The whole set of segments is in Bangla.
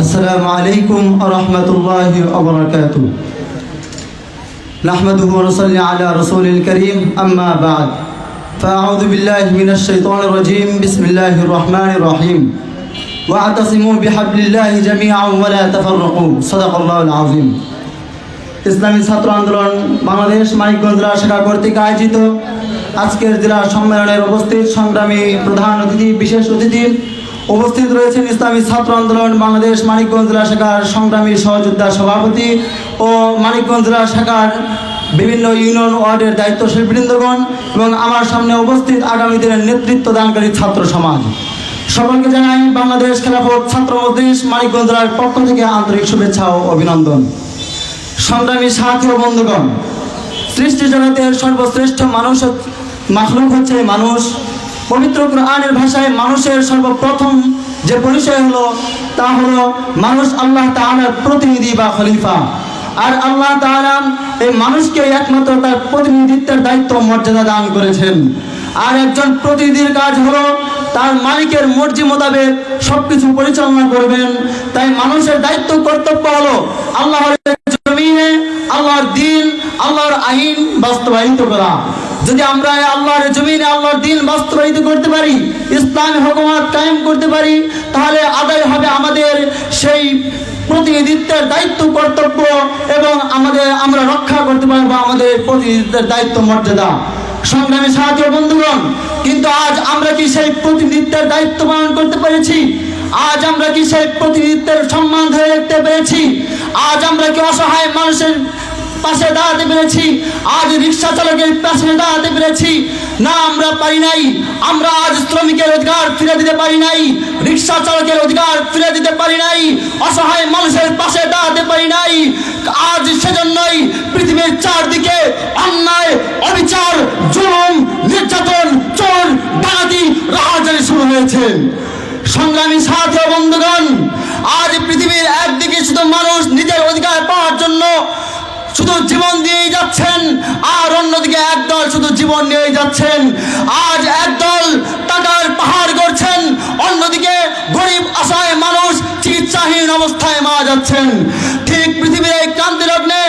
السلام عليكم ورحمة الله وبركاته. نحمده ونصلي على رسول الكريم أما بعد فأعوذ بالله من الشيطان الرجيم بسم الله الرحمن الرحيم واعتصموا بحبل الله جميعا ولا تفرقوا صدق الله العظيم. ইসলামী ছাত্র আন্দোলন বাংলাদেশ মানিকগঞ্জ জেলা শাখা কর্তৃক আয়োজিত আজকের জেলা সম্মেলনের উপস্থিত সংগ্রামী প্রধান অতিথি বিশেষ অতিথি উপস্থিত রয়েছেন ইসলামী ছাত্র আন্দোলন বাংলাদেশ মানিকগঞ্জ জেলা শাখার সংগ্রামী সহযোদ্ধা সভাপতি ও মানিকগঞ্জ জেলা শাখার বিভিন্ন ইউনিয়ন ওয়ার্ডের দায়িত্বশীল বৃন্দগণ এবং আমার সামনে উপস্থিত আগামী দিনের নেতৃত্ব দানকারী ছাত্র সমাজ, সকলকে জানাই বাংলাদেশ খেলাফত ছাত্র মজলিস মানিকগঞ্জ জেলার পক্ষ থেকে আন্তরিক শুভেচ্ছা ও অভিনন্দন। সংগ্রামী সাথী ও বন্ধুগণ, সৃষ্টি জগতের সর্বশ্রেষ্ঠ মাখলুক হচ্ছে মানুষ। পবিত্র কোরআনের ভাষায় মানুষের সর্বপ্রথম যে পরিচয় হলো তা হলো মানুষ আল্লাহ তাআলার প্রতিনিধি বা খলিফা। আর আল্লাহ তাআলা এই মানুষকে একমাত্র তার প্রতিনিধিত্বের দায়িত্ব মর্যাদা দান করেছেন। আর একজন প্রতিনিধির কাজ হলো তার মালিকের মর্জি মোতাবেক সবকিছু পরিচালনা করবেন। তাই মানুষের দায়িত্ব কর্তব্য হলো আল্লাহর জমিনে আল্লাহর দিন আল্লাহর আইন বাস্তবায়িত করা। যদি আমরা আল্লাহর জমিনে আল্লাহর দিন বাস্তবায়িত করতে পারি, ইসলামী হুকুমত কায়েম করতে পারি, তাহলে আদায় হবে আমাদের সেই প্রতিনিধিত্বের দায়িত্ব কর্তব্য এবং আমরা রক্ষা করতে পারবো আমাদের প্রতিনিধিত্বের দায়িত্ব মর্যাদা। সংগ্রামী সাথী ও বন্ধুগণ, কিন্তু আজ আমরা কি সেই প্রতিনিধিত্বের দায়িত্ব পালন করতে পেরেছি? আজ আমরা কি সেই প্রতিনিধিত্বের সম্মান ধরে রাখতে পেরেছি? আজ আমরা কি অসহায় মানুষের পাশে দাঁড়াতে পেরেছি? আজ রিক্সা চালকের পাশে দাঁড়াতে পেরেছি? না, আমরা পারি নাই। আমরা আজ শ্রমিকের অধিকার ফিরে দিতে পারি নাই, রিক্সা চালকের অধিকার ফিরে দিতে পারি নাই, অসহায় মানুষের পাশে দাঁড়াতে পারি নাই। আজ সেজন্যই পৃথিবীর চারদিকে অন্যায়, অবিচার, জুলুম, নির্যাতন, চোর, ডাকাতি, রাহাজানি শুরু হয়েছে। সংগ্রামী সাথী ও বন্ধুগণ, আজ পৃথিবীর একদিকে শুধু মানুষ নিজের অধিকার পাওয়ার জন্য শুধু জীবন দিয়েই যাচ্ছেন, আর অন্যদিকে একদল শুধু জীবন নিয়েই যাচ্ছেন। আজ একদল টাকার পাহাড় গড়ছেন, অন্যদিকে গরিব অসহায় মানুষ চিকিৎসাহীন অবস্থায় মারা যাচ্ছেন। ঠিক পৃথিবীর এই ক্রান্তি লগ্নে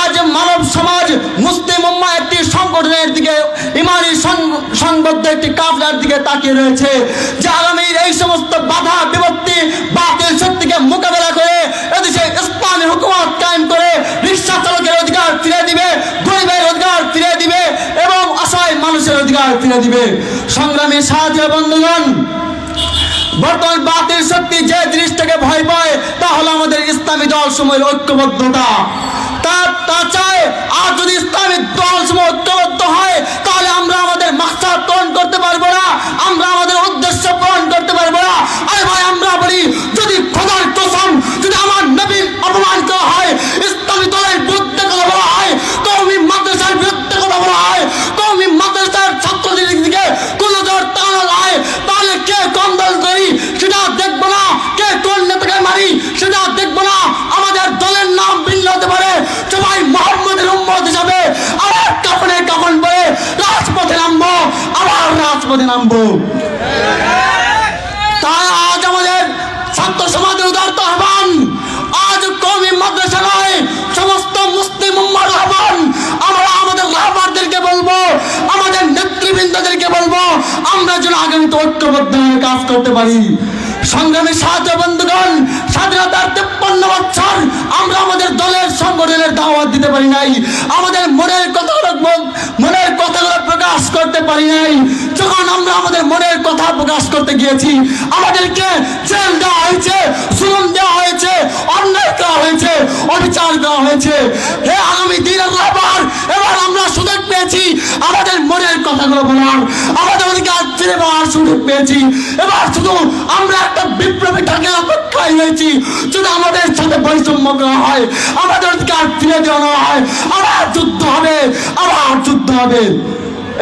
আজ মানব সমাজ মুসলিম উম্মাহ একটি সংগঠনের দিকে, ইমানি সংবদ্ধ একটি কাফলার দিকে তাকিয়ে রয়েছে, যে আগামীর এই সমস্ত বাধা বিপত্তি বাতিল শক্তিকে মোকাবেলা করে এদেশে ইসলামী হুকুমত কায়েম করে রিক্সা চালকের অধিকার ফিরে দিবে, গরিবের অধিকার ফিরে দিবে এবং অসহায় মানুষের অধিকার ফিরে দিবে। সংগ্রামী সাথী ও বন্ধুগণ, বর্তমান বাতিল শক্তি যে জিনিসটাকে ভয় পায় তা হলো আমাদের ইসলামী দল সমূহের ঐক্যবদ্ধতা। তা চায় আর যদি ইসলামী দল সমূহ ঐক্যবদ্ধ হয় তাহলে আমরা আমাদের মাকসাদ পূরণ করতে পারবো না, আমরা আমাদের উদ্দেশ্য পূরণ করতে পারবো না। আরে ভাই, আমরা বলি যদি খোদার কসম, যদি আমার নবীর অপমান করা হয়, ইসলামী দলের বিরুদ্ধে কথা বলা হয়, কওমি মাদ্রাসার বিরুদ্ধে কথা বলা হয়, কওমি মাদ্রাসার ছাত্রদের দিকে কোনো জোর টানা হয়, তাহলে কে কোন দল করি সেটা দেখবো না, কে কোন নেতাকে মারি সেটা দেখবো না। আমাদের দলের নাম ভিন্ন হতে পারে, সবাই মুহাম্মদের উম্মত হিসাবে আবার কাফনে কাফন পরে রাজপথে নামবো, আবার রাজপথে নামবো। তাই আজ আমাদের ছাত্র সমাজের উদারত আহ্বান, আজ কওমি মাদ্রাসা নয়, সমস্ত মুসলিম উম্মার আহ্বান। আমরা আমাদের রাহবারদেরকে বলবো, আমাদের নেতৃবৃন্দদেরকে বলবো, আমরা যেন আগামীতে ঐক্যবদ্ধ হয়ে কাজ করতে পারি। সংগ্রামী সাথী বন্ধুগণ, স্বাধীনতার 53 বছর আমরা আমাদের দলের সংগঠনের দাওয়াত দিতে পারি নাই, আমাদের মনের কথাগুলো প্রকাশ করতে পারি নাই। যখন আমরা আমাদের মনের কথা প্রকাশ করতে গিয়েছি, আমাদেরকে জেল দেওয়া হয়েছে, জুলুম দেওয়া হয়েছে, অন্যায় করা হয়েছে, অবিচার করা হয়েছে। হে আগামী দিন এবার আমরা সুযোগ পেয়েছি আমাদের মনের কথাগুলো বলার, আমাদের অধিকার ফিরে পাওয়ার সুযোগ পেয়েছি। এবার শুধু আমরা একটা বিপ্লবী ডাকের অপেক্ষায় হয়েছি, যদি আমাদের সাথে বৈষম্য করা হয়, আমাদের অধিকার ফিরে দেওয়া হয়, আবার যুদ্ধ হবে, আবার যুদ্ধ হবে।